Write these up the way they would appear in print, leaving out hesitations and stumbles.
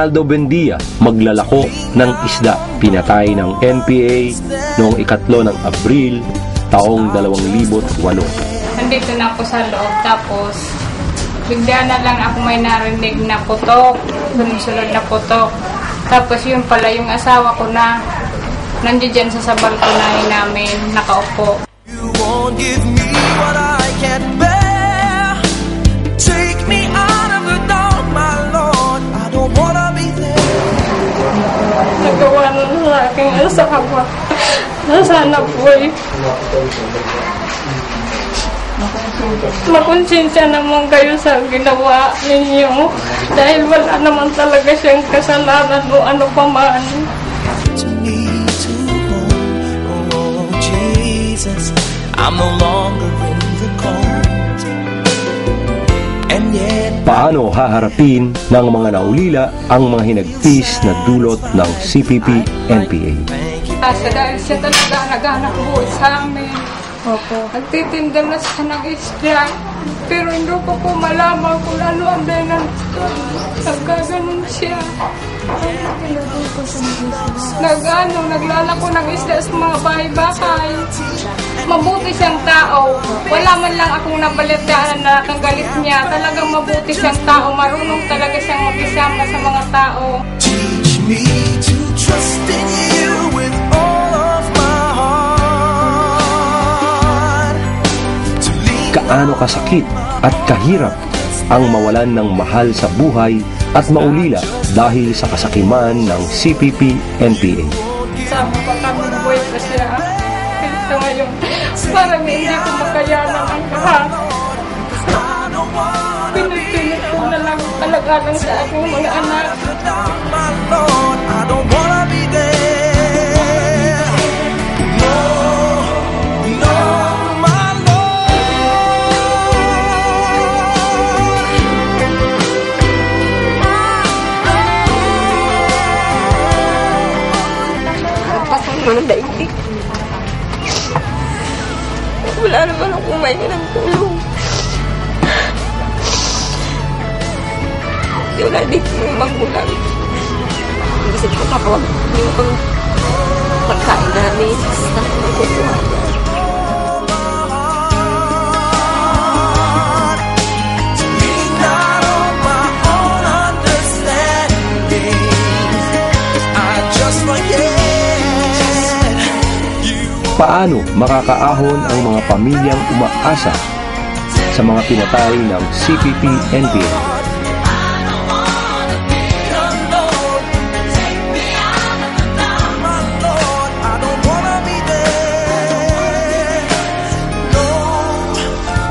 Reynaldo Buendia, maglalako ng isda. Pinatay ng NPA noong 3 ng Abril, taong 2008. Nandito na ako sa loob, tapos bigla na lang ako may narinig na putok, sunod na putok. Tapos yun pala yung asawa ko na nandiyan sa balkonahe namin, nakaupo. You won't give me what I can't bear. Take me out of the dark, my Lord. I don't wanna be there. Nagawa na sa aking asawa. Sana po makonsensya naman kayo sa ginawa ninyo dahil wala naman talaga siyang kasalanan o ano pa man. Oh, Jesus, I'm no longer in the cold. And yet, Paano haharapin ng mga naulila ang mga hinagpis na dulot ng CPP-NPA? Kasi dahil siya talaga naghanap buhay sa amin. Opo. Nagtitinda na siya ng isda. Pero hindi ko po malaman kung ano ang dahilan. Nagkaganon siya. Naglalako ng isda sa mga bahay-bahay. Mabuti siyang tao. Wala man lang akong nabalitaan na kagalit niya. Talagang mabuti siyang tao. Marunong talaga siyang makisama sa mga tao. teach me to trust in you with all of my heart. To lean Kaano kasakit at kahirap ang mawalan ng mahal sa buhay at maulila dahil sa kasakiman ng CPP-NPA. Sama pa kami buhay pa siya. Ito ngayon, parang hindi ko makayanan ang lahat. Pinagpilit ko na lang talaga lang sa aking mga anak. my Lord, I don't wanna be there. No, no, my Pasang mo ng daigdig. Wala naman akong may ng tulong. Wala dito yung magulang. Hindi ko kapag yung pagkain namin. Tapos magkukuha niya. not on my own understanding. I just forget you. Paano makakaahon ang mga pamilyang umaasa sa mga pinatay ng CPP-NPA?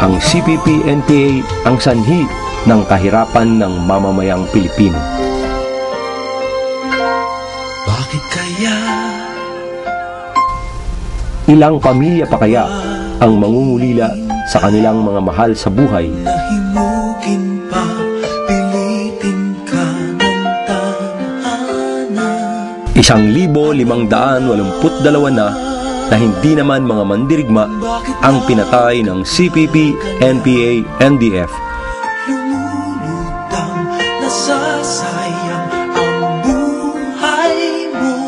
Ang CPP-NPA ang sanhi ng kahirapan ng mamamayang Pilipino. Bakit kaya Ilang pamilya pa kaya ang mangungulila sa kanilang mga mahal sa buhay nahimukin pa, pilitin ka ng tadhana? 1,582 na hindi naman mga mandirigma ang pinatay ng CPP-NPA-NDF. Lumulutang nasasayang ang buhay mo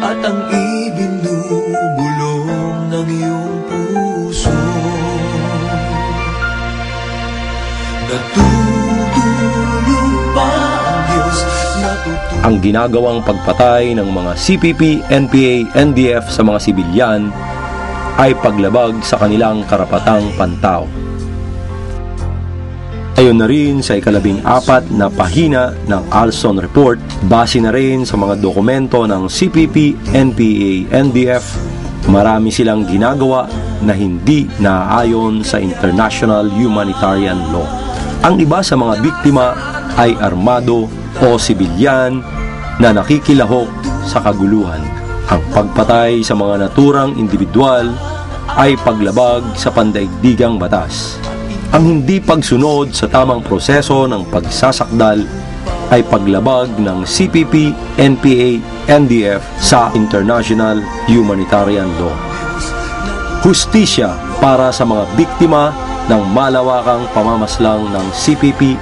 at ang ibinubulong ng iyong puso. Natutulong pa ang Diyos, natutulong Ang ginagawang pagpatay ng mga CPP-NPA-NDF sa mga sibilyan ay paglabag sa kanilang karapatang pantao. Ayon na rin sa 14 na pahina ng Alson Report, base na rin sa mga dokumento ng CPP-NPA-NDF, marami silang ginagawa na hindi naaayon sa international humanitarian law. Ang iba sa mga biktima ay armado o sibilyan na nakikilahok sa kaguluhan. Ang pagpatay sa mga naturang individual ay paglabag sa pandaigdigang batas. Ang hindi pagsunod sa tamang proseso ng pagsasakdal ay paglabag ng CPP-NPA-NDF sa international humanitarian law. Hustisya para sa mga biktima ng malawakang pamamaslang ng CPP